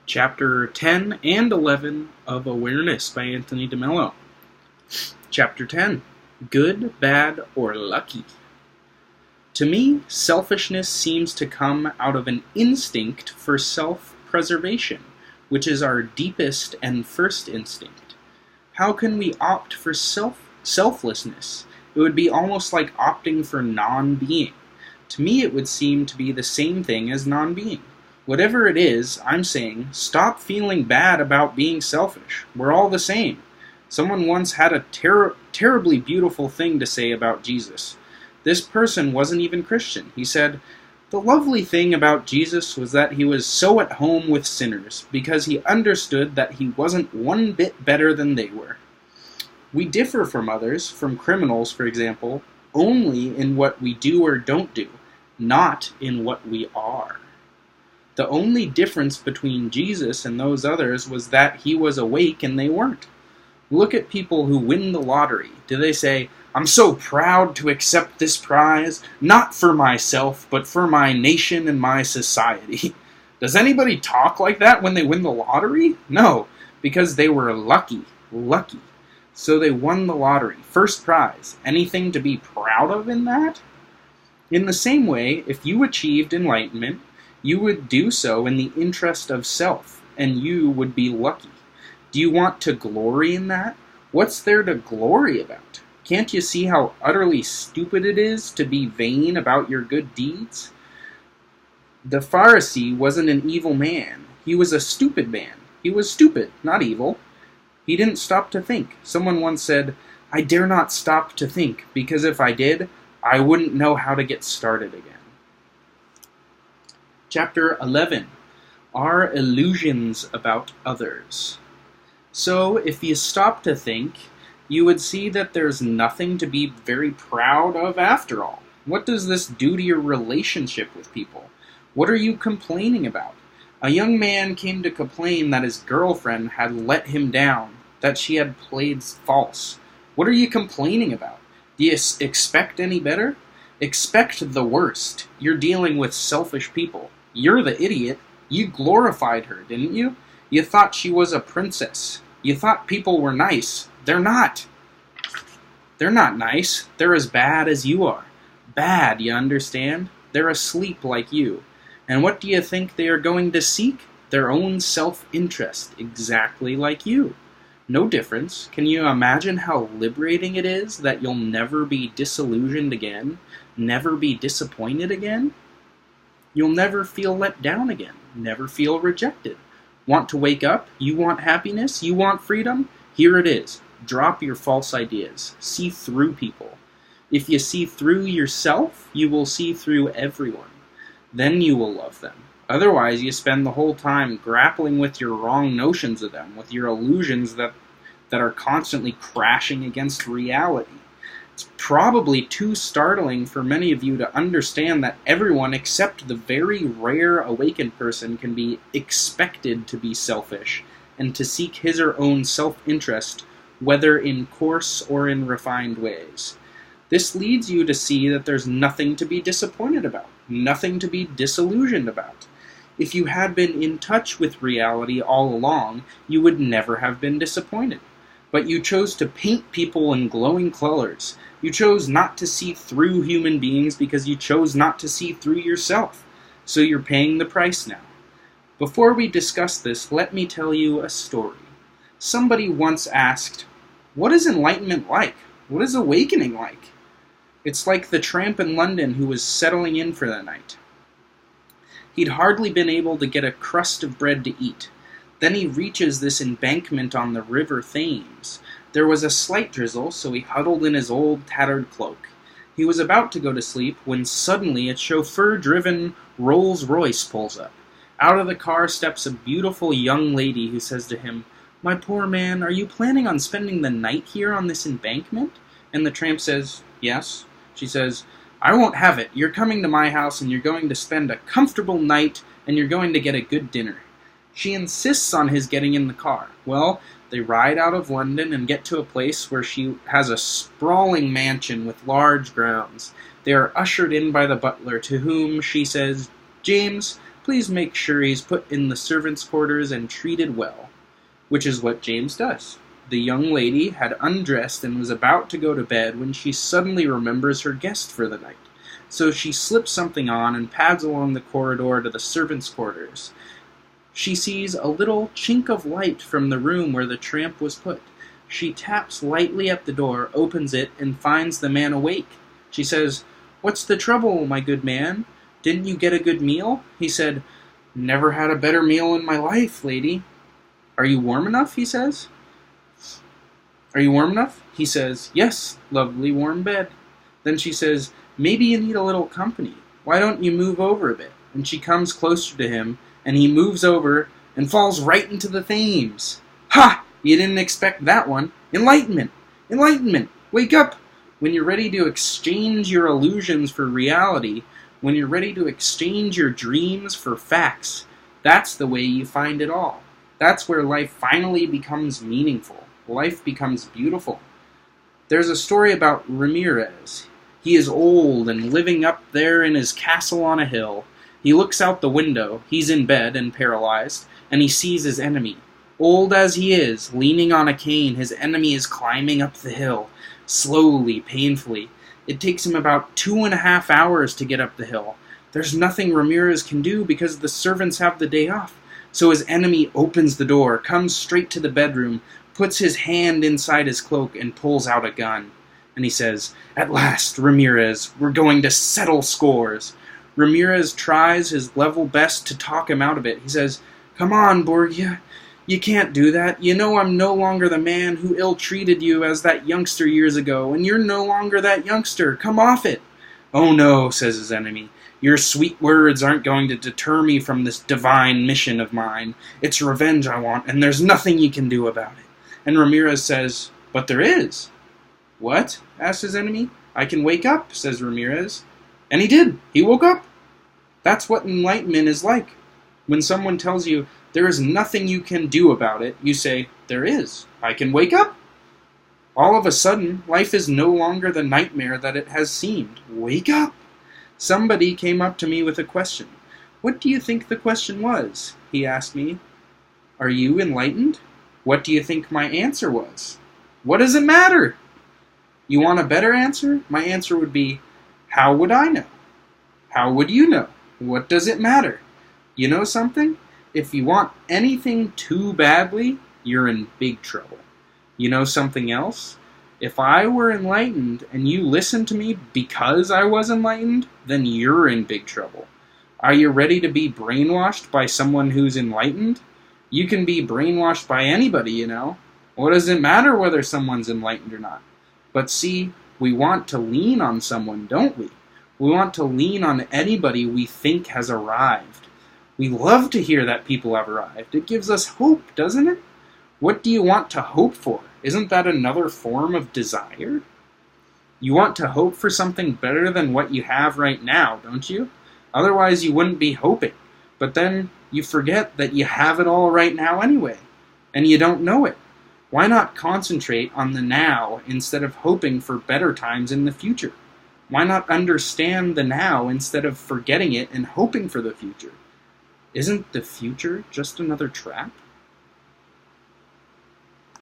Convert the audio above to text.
Chapter 10 and 11 of Awareness by Anthony DeMello. Chapter 10, Good, Bad, or Lucky. To me, selfishness seems to come out of an instinct for self-preservation, which is our deepest and first instinct. How can we opt for selflessness? It would be almost like opting for non-being. To me, it would seem to be the same thing as non-being. Whatever it is, I'm saying, stop feeling bad about being selfish. We're all the same. Someone once had a terribly beautiful thing to say about Jesus. This person wasn't even Christian. He said, "The lovely thing about Jesus was that he was so at home with sinners, because he understood that he wasn't one bit better than they were." We differ from others, from criminals, for example, only in what we do or don't do, not in what we are. The only difference between Jesus and those others was that he was awake and they weren't. Look at people who win the lottery. Do they say, "I'm so proud to accept this prize, not for myself, but for my nation and my society"? Does anybody talk like that when they win the lottery? No, because they were lucky. So they won the lottery, first prize. Anything to be proud of in that? In the same way, if you achieved enlightenment, you would do so in the interest of self, and you would be lucky. Do you want to glory in that? What's there to glory about? Can't you see how utterly stupid it is to be vain about your good deeds? The Pharisee wasn't an evil man. He was a stupid man. He was stupid, not evil. He didn't stop to think. Someone once said, "I dare not stop to think, because if I did, I wouldn't know how to get started again." Chapter 11, Our Illusions About Others. So, if you stop to think, you would see that there's nothing to be very proud of after all. What does this do to your relationship with people? What are you complaining about? A young man came to complain that his girlfriend had let him down, that she had played false. What are you complaining about? Do you expect any better? Expect the worst. You're dealing with selfish people. You're the idiot. You glorified her, didn't you? You thought she was a princess. You thought people were nice. They're not. They're not nice. They're as bad as you are. Bad, you understand? They're asleep like you. And what do you think they are going to seek? Their own self-interest, exactly like you. No difference. Can you imagine how liberating it is that you'll never be disillusioned again? Never be disappointed again? You'll never feel let down again. Never feel rejected. Want to wake up? You want happiness? You want freedom? Here it is. Drop your false ideas. See through people. If you see through yourself, you will see through everyone. Then you will love them. Otherwise, you spend the whole time grappling with your wrong notions of them, with your illusions that are constantly crashing against reality. It's probably too startling for many of you to understand that everyone except the very rare awakened person can be expected to be selfish and to seek his or own self-interest, whether in coarse or in refined ways. This leads you to see that there's nothing to be disappointed about, nothing to be disillusioned about. If you had been in touch with reality all along, you would never have been disappointed. But you chose to paint people in glowing colors. You chose not to see through human beings because you chose not to see through yourself. So you're paying the price now. Before we discuss this, let me tell you a story. Somebody once asked, "What is enlightenment like? What is awakening like?" It's like the tramp in London who was settling in for the night. He'd hardly been able to get a crust of bread to eat. Then he reaches this embankment on the River Thames. There was a slight drizzle, so he huddled in his old tattered cloak. He was about to go to sleep when suddenly a chauffeur-driven Rolls-Royce pulls up. Out of the car steps a beautiful young lady who says to him, "My poor man, are you planning on spending the night here on this embankment?" And the tramp says, "Yes." She says, "I won't have it. You're coming to my house and you're going to spend a comfortable night and you're going to get a good dinner." She insists on his getting in the car. Well, they ride out of London and get to a place where she has a sprawling mansion with large grounds. They are ushered in by the butler, to whom she says, "James, please make sure he's put in the servants' quarters and treated well. Which is what James does. The young lady had undressed and was about to go to bed when she suddenly remembers her guest for the night. So she slips something on and pads along the corridor to the servants' quarters. She sees a little chink of light from the room where the tramp was put. She taps lightly at the door, opens it, and finds the man awake. She says, "What's the trouble, my good man? Didn't you get a good meal?" He said, "Never had a better meal in my life, lady." "Are you warm enough?" he says. "Are you warm enough?" He says, "Yes, lovely warm bed." Then she says, "Maybe you need a little company. Why don't you move over a bit?" And she comes closer to him, and he moves over and falls right into the Thames. Ha! You didn't expect that one. Enlightenment! Enlightenment! Wake up! When you're ready to exchange your illusions for reality, when you're ready to exchange your dreams for facts, that's the way you find it all. That's where life finally becomes meaningful. Life becomes beautiful. There's a story about Ramirez. He is old and living up there in his castle on a hill. He looks out the window. He's in bed and paralyzed, and he sees his enemy. Old as he is, leaning on a cane, his enemy is climbing up the hill, slowly, painfully. It takes him about 2.5 hours to get up the hill. There's nothing Ramirez can do because the servants have the day off. So his enemy opens the door, comes straight to the bedroom, puts his hand inside his cloak, and pulls out a gun. And he says, "At last, Ramirez, we're going to settle scores." Ramirez tries his level best to talk him out of it. He says, "Come on, Borgia. You can't do that. You know I'm no longer the man who ill-treated you as that youngster years ago, and you're no longer that youngster. Come off it." "Oh no," says his enemy. "Your sweet words aren't going to deter me from this divine mission of mine. It's revenge I want, and there's nothing you can do about it." And Ramirez says, "But there is." "What?" asks his enemy. "I can wake up," says Ramirez. And he did. He woke up. That's what enlightenment is like. When someone tells you there is nothing you can do about it, you say, "There is. I can wake up." All of a sudden, life is no longer the nightmare that it has seemed. Wake up. Somebody came up to me with a question. What do you think the question was? He asked me. "Are you enlightened?" What do you think my answer was? What does it matter? You want a better answer? My answer would be, how would I know? How would you know? What does it matter? You know something? If you want anything too badly, you're in big trouble. You know something else? If I were enlightened and you listened to me because I was enlightened, then you're in big trouble. Are you ready to be brainwashed by someone who's enlightened? You can be brainwashed by anybody, you know. What does it matter whether someone's enlightened or not? But see, we want to lean on someone, don't we? We want to lean on anybody we think has arrived. We love to hear that people have arrived. It gives us hope, doesn't it? What do you want to hope for? Isn't that another form of desire? You want to hope for something better than what you have right now, don't you? Otherwise you wouldn't be hoping. But then you forget that you have it all right now anyway, and you don't know it. Why not concentrate on the now instead of hoping for better times in the future? Why not understand the now instead of forgetting it and hoping for the future? Isn't the future just another trap?